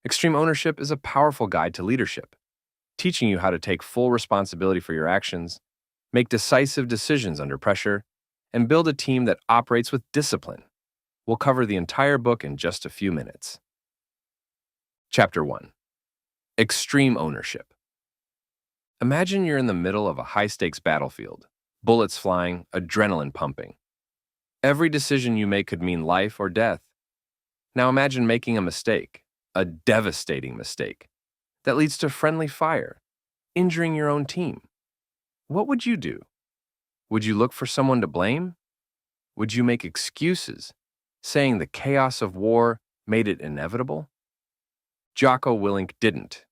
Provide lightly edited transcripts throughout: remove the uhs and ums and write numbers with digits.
Extreme ownership is a powerful guide to leadership, teaching you how to take full responsibility for your actions, make decisive decisions under pressure, and build a team that operates with discipline. We'll cover the entire book in just a few minutes. Chapter 1. Extreme Ownership. Imagine you're in the middle of a high-stakes battlefield, bullets flying, adrenaline pumping. Every decision you make could mean life or death. Now imagine making a mistake, a devastating mistake, that leads to friendly fire, injuring your own team. What would you do? Would you look for someone to blame? Would you make excuses, saying the chaos of war made it inevitable? Jocko Willink didn't.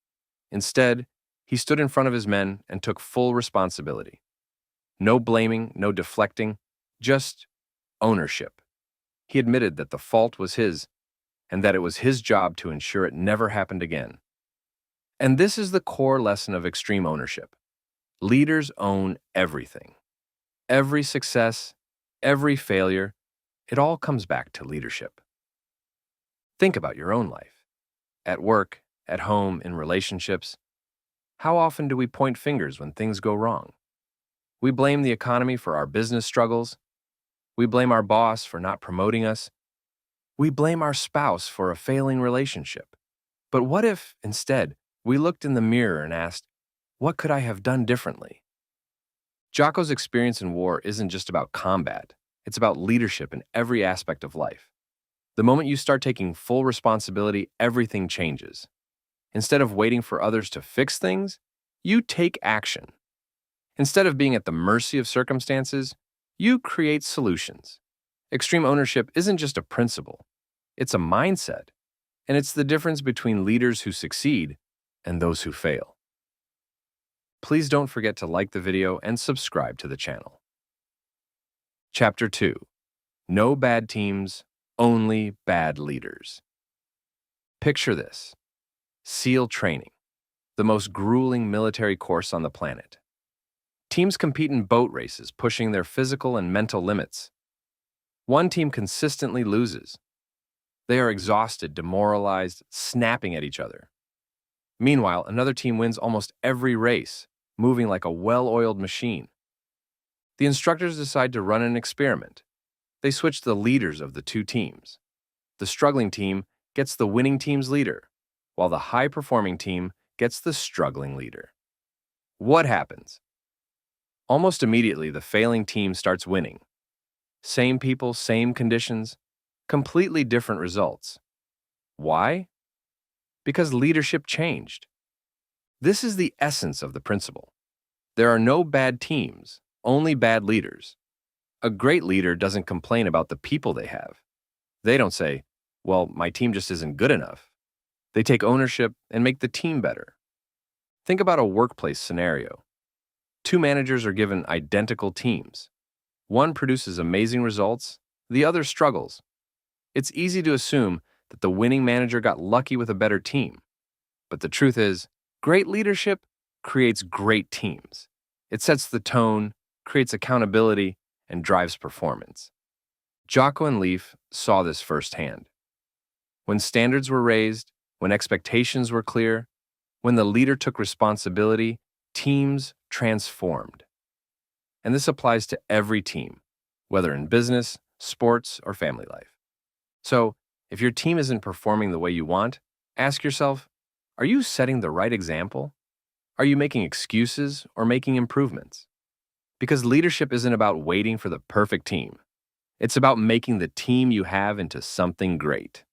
Instead, he stood in front of his men and took full responsibility. No blaming, no deflecting, just ownership. He admitted that the fault was his and that it was his job to ensure it never happened again. And this is the core lesson of extreme ownership. Leaders own everything. Every success, every failure, it all comes back to leadership. Think about your own life. At work, at home, in relationships. How often do we point fingers when things go wrong? We blame the economy for our business struggles. We blame our boss for not promoting us. We blame our spouse for a failing relationship. But what if, instead, we looked in the mirror and asked, what could I have done differently? Jocko's experience in war isn't just about combat. It's about leadership in every aspect of life. The moment you start taking full responsibility, everything changes. Instead of waiting for others to fix things, you take action. Instead of being at the mercy of circumstances, you create solutions. Extreme ownership isn't just a principle. It's a mindset. And it's the difference between leaders who succeed and those who fail. Please don't forget to like the video and subscribe to the channel. Chapter 2. No bad teams, only bad leaders. Picture this. SEAL training, the most grueling military course on the planet. Teams compete in boat races, pushing their physical and mental limits. One team consistently loses. They are exhausted, demoralized, snapping at each other. Meanwhile, another team wins almost every race, moving like a well-oiled machine. The instructors decide to run an experiment. They switch the leaders of the two teams. The struggling team gets the winning team's leader, while the high-performing team gets the struggling leader. What happens? Almost immediately, the failing team starts winning. Same people, same conditions, completely different results. Why? Because leadership changed. This is the essence of the principle. There are no bad teams, only bad leaders. A great leader doesn't complain about the people they have. They don't say, well, my team just isn't good enough. They take ownership and make the team better. Think about a workplace scenario. Two managers are given identical teams. One produces amazing results, the other struggles. It's easy to assume that the winning manager got lucky with a better team. But the truth is, great leadership creates great teams. It sets the tone, creates accountability, and drives performance. Jocko and Leif saw this firsthand. When standards were raised, when expectations were clear, when the leader took responsibility, teams transformed. And this applies to every team, whether in business, sports, or family life. So, if your team isn't performing the way you want, ask yourself, are you setting the right example? Are you making excuses or making improvements? Because leadership isn't about waiting for the perfect team. It's about making the team you have into something great.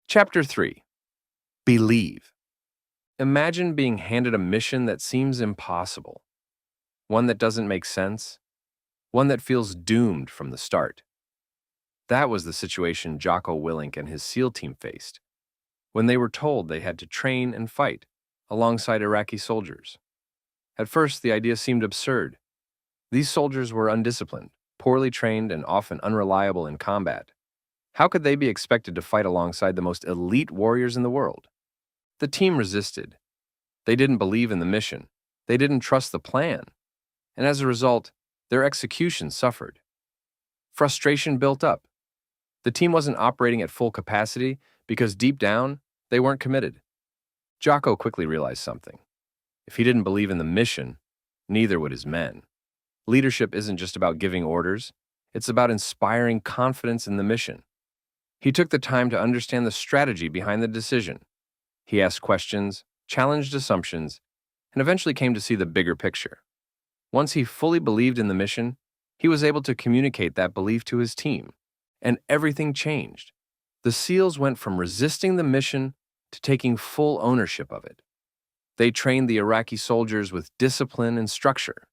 Chapter 3. Believe. Imagine being handed a mission that seems impossible, one that doesn't make sense, one that feels doomed from the start. That was the situation Jocko Willink and his SEAL team faced when they were told they had to train and fight alongside Iraqi soldiers. At first, the idea seemed absurd. These soldiers were undisciplined, poorly trained, and often unreliable in combat. How could they be expected to fight alongside the most elite warriors in the world? The team resisted. They didn't believe in the mission. They didn't trust the plan. And as a result, their execution suffered. Frustration built up. The team wasn't operating at full capacity because deep down, They weren't committed. Jocko quickly realized something. If he didn't believe in the mission, neither would his men. Leadership isn't just about giving orders, it's about inspiring confidence in the mission. He took the time to understand the strategy behind the decision. He asked questions, challenged assumptions, and eventually came to see the bigger picture. Once he fully believed in the mission, he was able to communicate that belief to his team, and everything changed. The SEALs went from resisting the mission to taking full ownership of it. They trained the Iraqi soldiers with discipline and structure.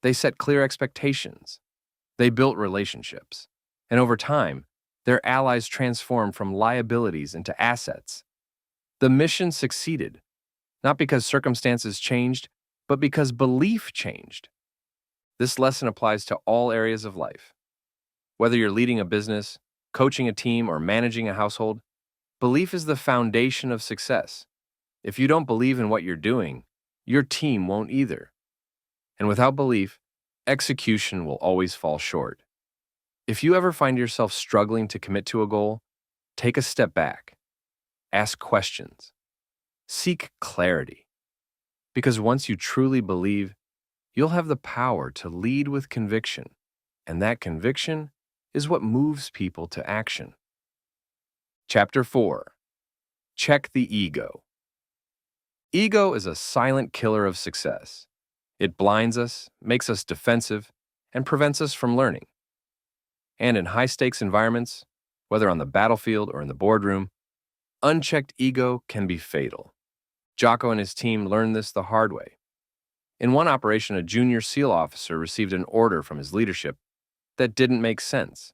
They set clear expectations. They built relationships. And over time, their allies transformed from liabilities into assets. The mission succeeded, not because circumstances changed, but because belief changed. This lesson applies to all areas of life. Whether you're leading a business, coaching a team, or managing a household, belief is the foundation of success. If you don't believe in what you're doing, your team won't either. And without belief, execution will always fall short. If you ever find yourself struggling to commit to a goal, take a step back. Ask questions. Seek clarity. Because once you truly believe, you'll have the power to lead with conviction, and that conviction is what moves people to action. Chapter 4. Check the ego. Ego is a silent killer of success. It blinds us, makes us defensive, and prevents us from learning. And in high-stakes environments, whether on the battlefield or in the boardroom, unchecked ego can be fatal. Jocko and his team learned this the hard way. In one operation, a junior SEAL officer received an order from his leadership that didn't make sense.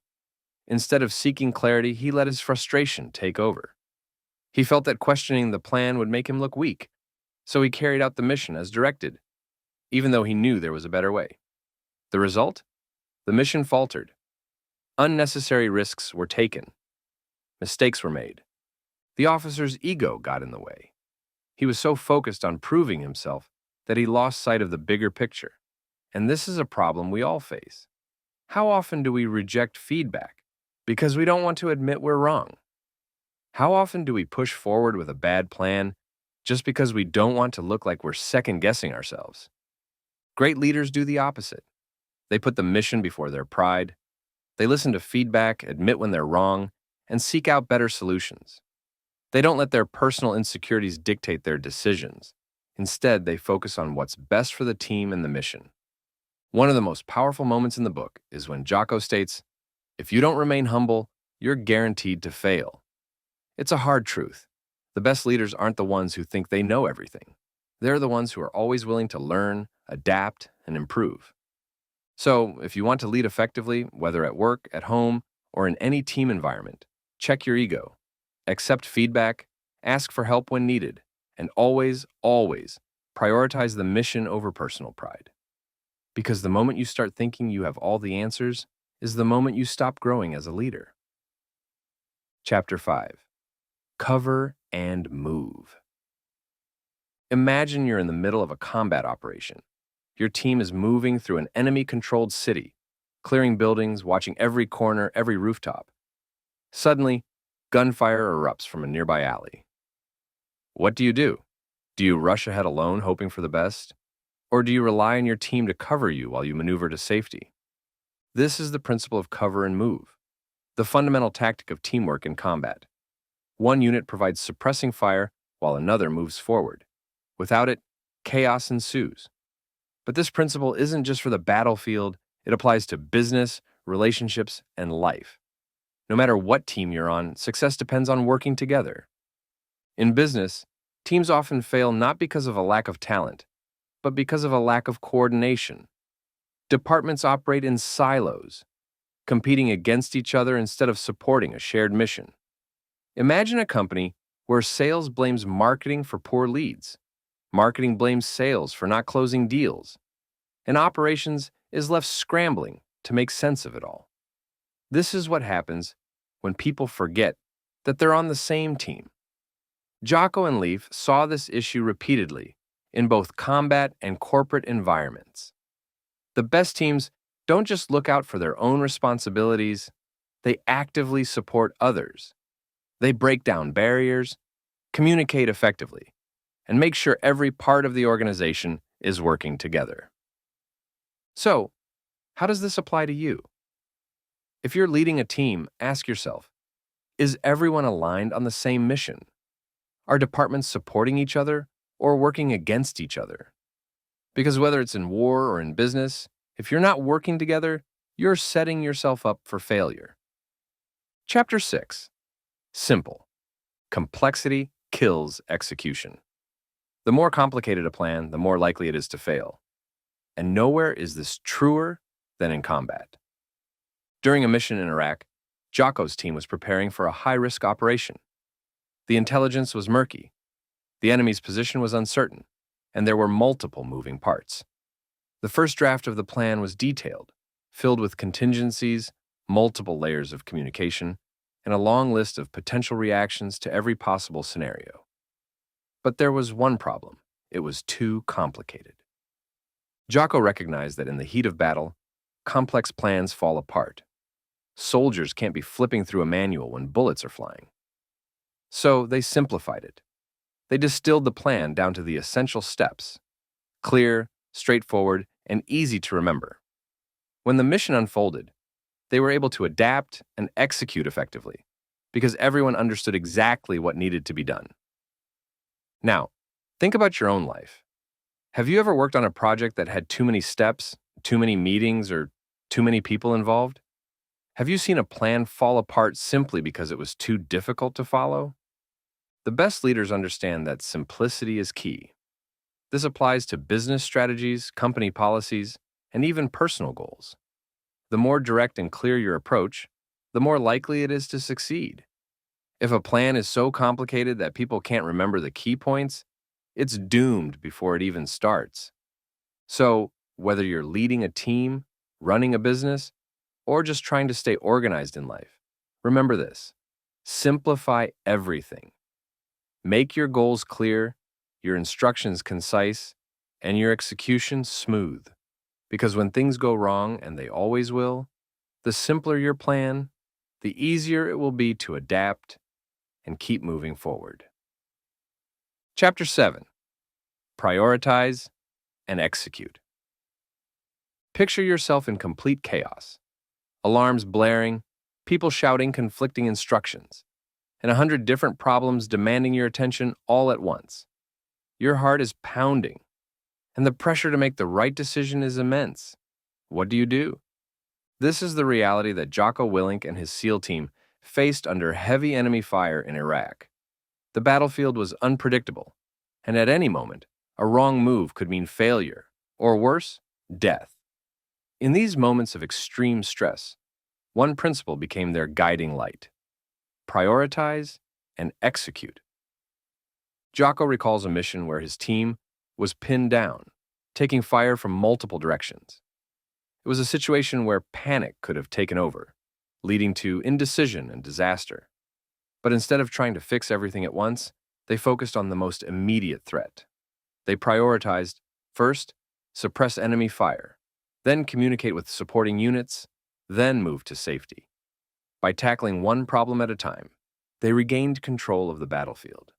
Instead of seeking clarity, he let his frustration take over. He felt that questioning the plan would make him look weak, so he carried out the mission as directed, even though he knew there was a better way. The result? The mission faltered. Unnecessary risks were taken. Mistakes were made. The officer's ego got in the way. He was so focused on proving himself that he lost sight of the bigger picture. And this is a problem we all face. How often do we reject feedback because we don't want to admit we're wrong? How often do we push forward with a bad plan just because we don't want to look like we're second-guessing ourselves? Great leaders do the opposite. They put the mission before their pride. They listen to feedback, admit when they're wrong, and seek out better solutions. They don't let their personal insecurities dictate their decisions. Instead, they focus on what's best for the team and the mission. One of the most powerful moments in the book is when Jocko states, "If you don't remain humble, you're guaranteed to fail." It's a hard truth. The best leaders aren't the ones who think they know everything. They're the ones who are always willing to learn, adapt, and improve. So, if you want to lead effectively, whether at work, at home, or in any team environment, check your ego. Accept feedback, ask for help when needed, and always, always prioritize the mission over personal pride. Because the moment you start thinking you have all the answers is the moment you stop growing as a leader. Chapter 5. Cover and move. Imagine you're in the middle of a combat operation. Your team is moving through an enemy-controlled city, clearing buildings, watching every corner, every rooftop. Suddenly, gunfire erupts from a nearby alley. What do? Do you rush ahead alone, hoping for the best? Or do you rely on your team to cover you while you maneuver to safety? This is the principle of cover and move, the fundamental tactic of teamwork in combat. One unit provides suppressing fire while another moves forward. Without it, chaos ensues. But this principle isn't just for the battlefield, it applies to business, relationships, and life. No matter what team you're on, success depends on working together. In business, teams often fail not because of a lack of talent, but because of a lack of coordination. Departments operate in silos, competing against each other instead of supporting a shared mission. Imagine a company where sales blames marketing for poor leads, marketing blames sales for not closing deals, and operations is left scrambling to make sense of it all. This is what happens when people forget that they're on the same team. Jocko and Leif saw this issue repeatedly in both combat and corporate environments. The best teams don't just look out for their own responsibilities, they actively support others. They break down barriers, communicate effectively, and make sure every part of the organization is working together. So, how does this apply to you? If you're leading a team, ask yourself, is everyone aligned on the same mission? Are departments supporting each other or working against each other? Because whether it's in war or in business, if you're not working together, you're setting yourself up for failure. Chapter 6. Simple. Complexity kills execution. The more complicated a plan, the more likely it is to fail. And nowhere is this truer than in combat. During a mission in Iraq, Jocko's team was preparing for a high-risk operation. The intelligence was murky, the enemy's position was uncertain, and there were multiple moving parts. The first draft of the plan was detailed, filled with contingencies, multiple layers of communication, and a long list of potential reactions to every possible scenario. But there was one problem. It was too complicated. Jocko recognized that in the heat of battle, complex plans fall apart. Soldiers can't be flipping through a manual when bullets are flying. So they simplified it. They distilled the plan down to the essential steps, clear, straightforward, and easy to remember. When the mission unfolded, they were able to adapt and execute effectively because everyone understood exactly what needed to be done. Now, think about your own life. Have you ever worked on a project that had too many steps, too many meetings, or too many people involved? Have you seen a plan fall apart simply because it was too difficult to follow? The best leaders understand that simplicity is key. This applies to business strategies, company policies, and even personal goals. The more direct and clear your approach, the more likely it is to succeed. If a plan is so complicated that people can't remember the key points, it's doomed before it even starts. So, whether you're leading a team, running a business, or just trying to stay organized in life, remember this: simplify everything. Make your goals clear, your instructions concise, and your execution smooth. Because when things go wrong, and they always will, the simpler your plan, the easier it will be to adapt and keep moving forward. Chapter 7. Prioritize and execute. Picture yourself in complete chaos. Alarms blaring, people shouting conflicting instructions, and 100 different problems demanding your attention all at once. Your heart is pounding, and the pressure to make the right decision is immense. What do? This is the reality that Jocko Willink and his SEAL team faced under heavy enemy fire in Iraq. The battlefield was unpredictable, and at any moment, a wrong move could mean failure, or worse, death. In these moments of extreme stress, one principle became their guiding light: prioritize and execute. Jocko recalls a mission where his team was pinned down, taking fire from multiple directions. It was a situation where panic could have taken over, leading to indecision and disaster. But instead of trying to fix everything at once, they focused on the most immediate threat. They prioritized, first, suppress enemy fire, then communicate with supporting units, then move to safety. By tackling one problem at a time, they regained control of the battlefield.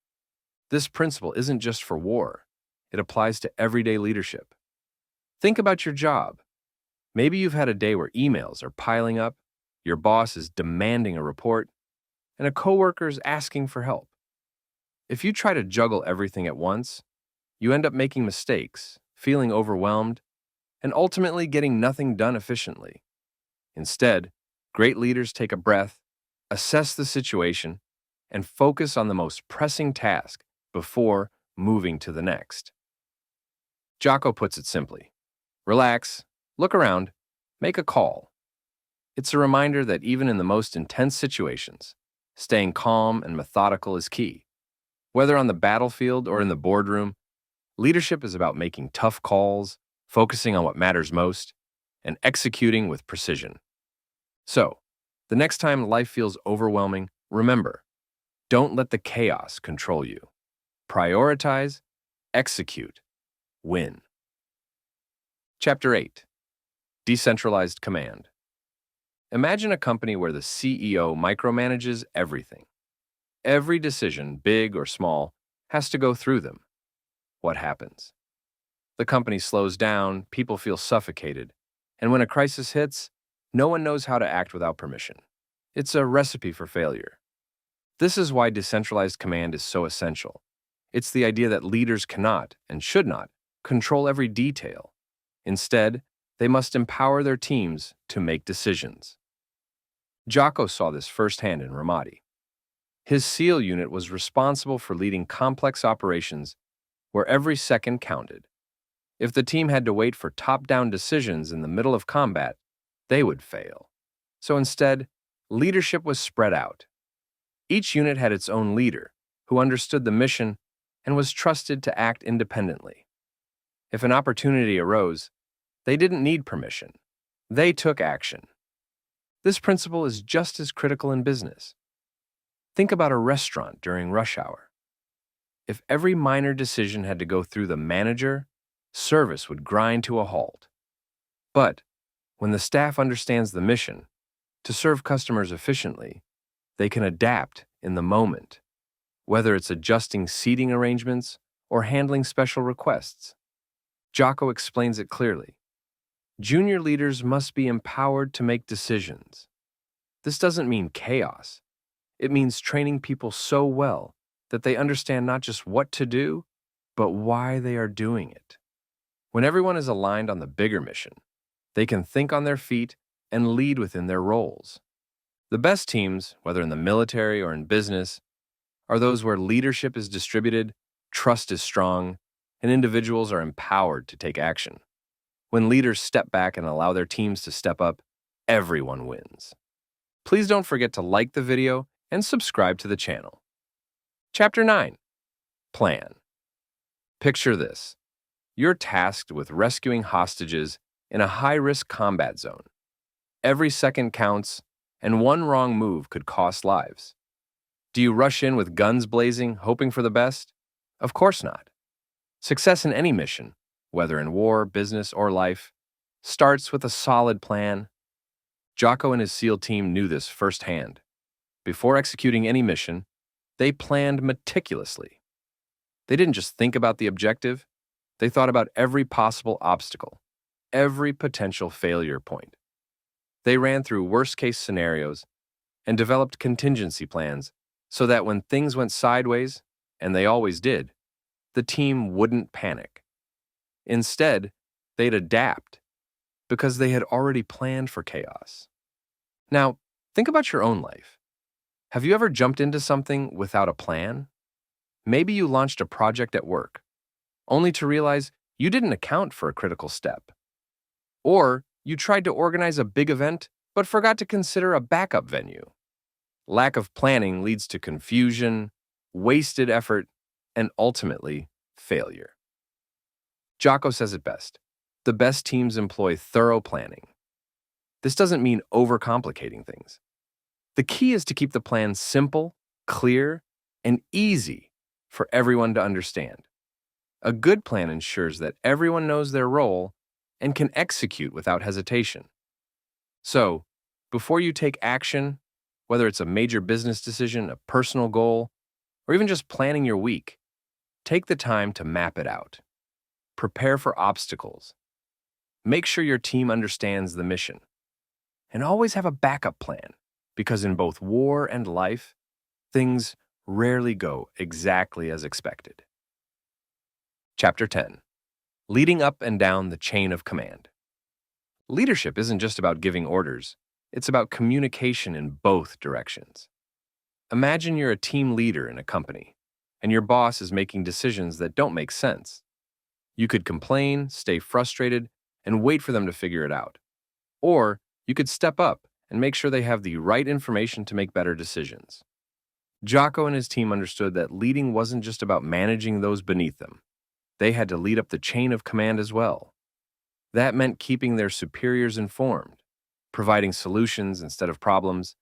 This principle isn't just for war. It applies to everyday leadership. Think about your job. Maybe you've had a day where emails are piling up, your boss is demanding a report, and a coworker is asking for help. If you try to juggle everything at once, you end up making mistakes, feeling overwhelmed, and ultimately getting nothing done efficiently. Instead, great leaders take a breath, assess the situation, and focus on the most pressing task before moving to the next. Jocko puts it simply: relax, look around, make a call. It's a reminder that even in the most intense situations, staying calm and methodical is key. Whether on the battlefield or in the boardroom, leadership is about making tough calls, focusing on what matters most, and executing with precision. So, the next time life feels overwhelming, remember, don't let the chaos control you. Prioritize, execute, win. Chapter 8. Decentralized Command. Imagine a company where the CEO micromanages everything. Every decision, big or small, has to go through them. What happens? The company slows down, people feel suffocated, and when a crisis hits, no one knows how to act without permission. It's a recipe for failure. This is why decentralized command is so essential. It's the idea that leaders cannot, and should not, control every detail. Instead, they must empower their teams to make decisions. Jocko saw this firsthand in Ramadi. His SEAL unit was responsible for leading complex operations where every second counted. If the team had to wait for top-down decisions in the middle of combat, they would fail. So instead, leadership was spread out. Each unit had its own leader, who understood the mission and was trusted to act independently. If an opportunity arose, they didn't need permission. They took action. This principle is just as critical in business. Think about a restaurant during rush hour. If every minor decision had to go through the manager, service would grind to a halt. But when the staff understands the mission, to serve customers efficiently, they can adapt in the moment, whether it's adjusting seating arrangements or handling special requests. Jocko explains it clearly. Junior leaders must be empowered to make decisions. This doesn't mean chaos. It means training people so well that they understand not just what to do, but why they are doing it. When everyone is aligned on the bigger mission, they can think on their feet and lead within their roles. The best teams, whether in the military or in business, are those where leadership is distributed, trust is strong, and individuals are empowered to take action. When leaders step back and allow their teams to step up, everyone wins. Please don't forget to like the video and subscribe to the channel. Chapter 9. Plan. Picture this. You're tasked with rescuing hostages in a high-risk combat zone. Every second counts, and one wrong move could cost lives. Do you rush in with guns blazing, hoping for the best? Of course not. Success in any mission, whether in war, business, or life, starts with a solid plan. Jocko and his SEAL team knew this firsthand. Before executing any mission, they planned meticulously. They didn't just think about the objective, they thought about every possible obstacle, every potential failure point. They ran through worst-case scenarios and developed contingency plans so that when things went sideways, and they always did, the team wouldn't panic. Instead, they'd adapt because they had already planned for chaos. Now, think about your own life. Have you ever jumped into something without a plan? Maybe you launched a project at work, only to realize you didn't account for a critical step. Or you tried to organize a big event, but forgot to consider a backup venue. Lack of planning leads to confusion, wasted effort, and ultimately, failure. Jocko says it best. The best teams employ thorough planning. This doesn't mean overcomplicating things. The key is to keep the plan simple, clear, and easy for everyone to understand. A good plan ensures that everyone knows their role and can execute without hesitation. So, before you take action, whether it's a major business decision, a personal goal, or even just planning your week, take the time to map it out. Prepare for obstacles. Make sure your team understands the mission. And always have a backup plan, because in both war and life, things rarely go exactly as expected. Chapter 10. Leading up and down the chain of command. Leadership isn't just about giving orders, it's about communication in both directions. Imagine you're a team leader in a company, and your boss is making decisions that don't make sense. You could complain, stay frustrated, and wait for them to figure it out. Or you could step up and make sure they have the right information to make better decisions. Jocko and his team understood that leading wasn't just about managing those beneath them. They had to lead up the chain of command as well. That meant keeping their superiors informed, providing solutions instead of problems,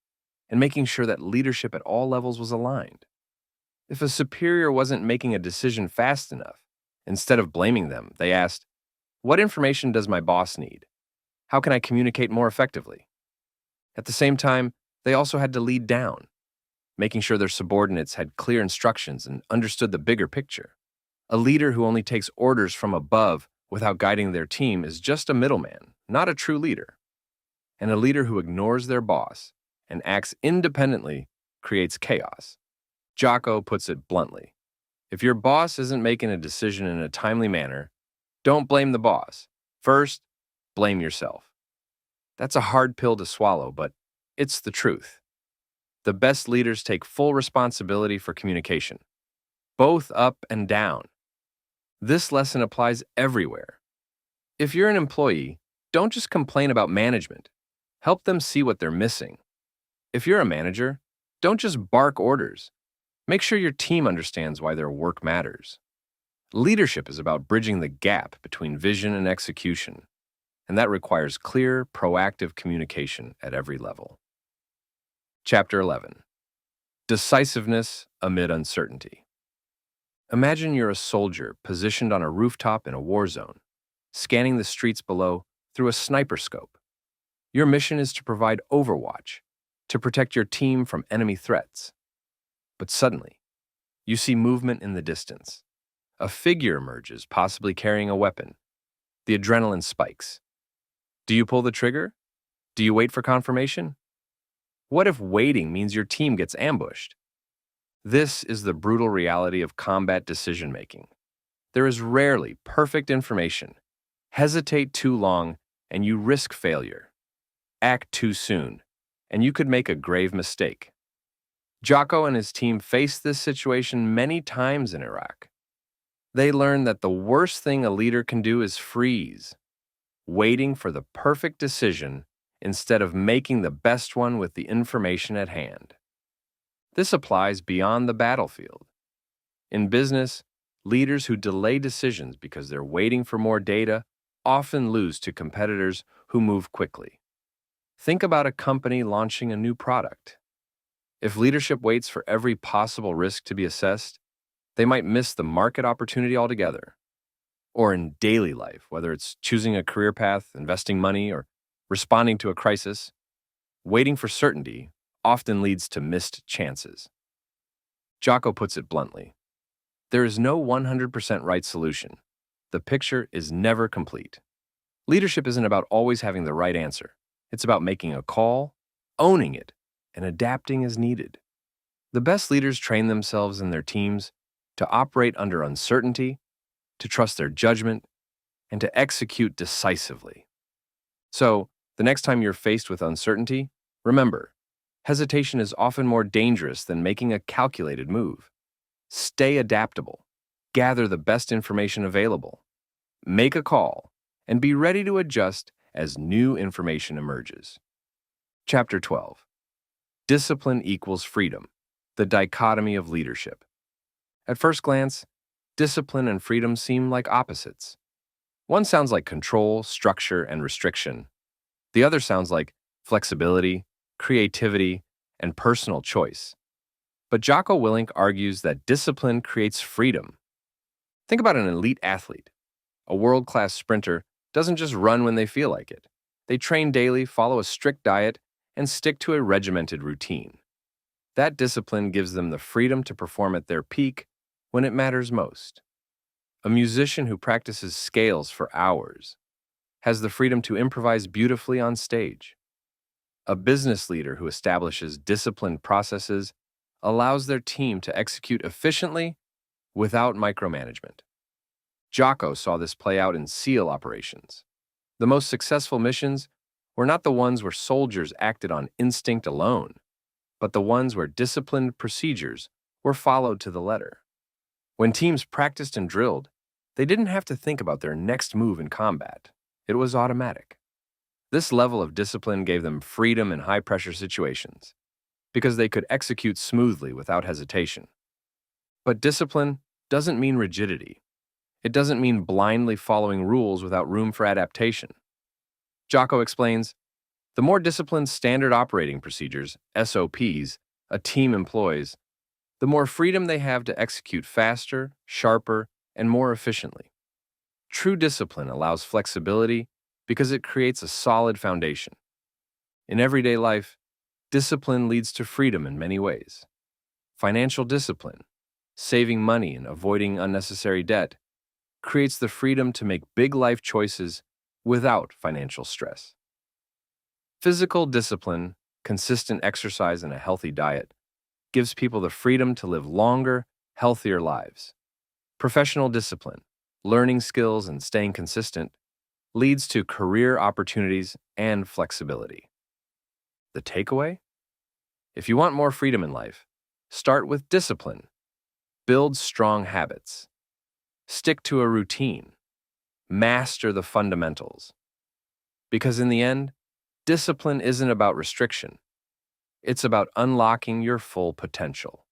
and making sure that leadership at all levels was aligned. If a superior wasn't making a decision fast enough, instead of blaming them, they asked, "What information does my boss need? How can I communicate more effectively?" At the same time, they also had to lead down. making sure their subordinates had clear instructions and understood the bigger picture. A leader who only takes orders from above without guiding their team is just a middleman, not a true leader. And a leader who ignores their boss and acts independently creates chaos. Jocko puts it bluntly. If your boss isn't making a decision in a timely manner, don't blame the boss. First, blame yourself. That's a hard pill to swallow, but it's the truth. The best leaders take full responsibility for communication, both up and down. This lesson applies everywhere. If you're an employee, don't just complain about management. Help them see what they're missing. If you're a manager, don't just bark orders. Make sure your team understands why their work matters. Leadership is about bridging the gap between vision and execution, and that requires clear, proactive communication at every level. Chapter 11. Decisiveness amid uncertainty. Imagine you're a soldier positioned on a rooftop in a war zone, scanning the streets below through a sniper scope. Your mission is to provide overwatch, to protect your team from enemy threats. But suddenly, you see movement in the distance. A figure emerges, possibly carrying a weapon. The adrenaline spikes. Do you pull the trigger? Do you wait for confirmation? What if waiting means your team gets ambushed? This is the brutal reality of combat decision-making. There is rarely perfect information. Hesitate too long, and you risk failure. Act too soon, and you could make a grave mistake. Jocko and his team faced this situation many times in Iraq. They learned that the worst thing a leader can do is freeze, waiting for the perfect decision instead of making the best one with the information at hand. This applies beyond the battlefield. In business, leaders who delay decisions because they're waiting for more data often lose to competitors who move quickly. Think about a company launching a new product. If leadership waits for every possible risk to be assessed, they might miss the market opportunity altogether. Or in daily life, whether it's choosing a career path, investing money, or responding to a crisis, waiting for certainty often leads to missed chances. Jocko puts it bluntly. There is no 100% right solution. The picture is never complete. Leadership isn't about always having the right answer. It's about making a call, owning it, and adapting as needed. The best leaders train themselves and their teams to operate under uncertainty, to trust their judgment, and to execute decisively. So, the next time you're faced with uncertainty, remember, hesitation is often more dangerous than making a calculated move. Stay adaptable, gather the best information available, make a call, and be ready to adjust as new information emerges. Chapter 12. Discipline equals freedom, the dichotomy of leadership. At first glance, discipline and freedom seem like opposites. One sounds like control, structure, and restriction. The other sounds like flexibility, creativity, and personal choice. But Jocko Willink argues that discipline creates freedom. Think about an elite athlete. A world-class sprinter doesn't just run when they feel like it. They train daily, follow a strict diet, and stick to a regimented routine. That discipline gives them the freedom to perform at their peak when it matters most. A musician who practices scales for hours has the freedom to improvise beautifully on stage. A business leader who establishes disciplined processes allows their team to execute efficiently without micromanagement. Jocko saw this play out in SEAL operations. The most successful missions were not the ones where soldiers acted on instinct alone, but the ones where disciplined procedures were followed to the letter. When teams practiced and drilled, they didn't have to think about their next move in combat. It was automatic. This level of discipline gave them freedom in high-pressure situations, because they could execute smoothly without hesitation. But discipline doesn't mean rigidity. It doesn't mean blindly following rules without room for adaptation. Jocko explains, the more disciplined standard operating procedures, SOPs, a team employs, the more freedom they have to execute faster, sharper, and more efficiently. True discipline allows flexibility because it creates a solid foundation. In everyday life, discipline leads to freedom in many ways. Financial discipline, saving money and avoiding unnecessary debt, creates the freedom to make big life choices without financial stress. Physical discipline, consistent exercise, and a healthy diet gives people the freedom to live longer, healthier lives. Professional discipline, learning skills, and staying consistent leads to career opportunities and flexibility. The takeaway? If you want more freedom in life, start with discipline. Build strong habits. Stick to a routine. Master the fundamentals. Because in the end, discipline isn't about restriction. It's about unlocking your full potential.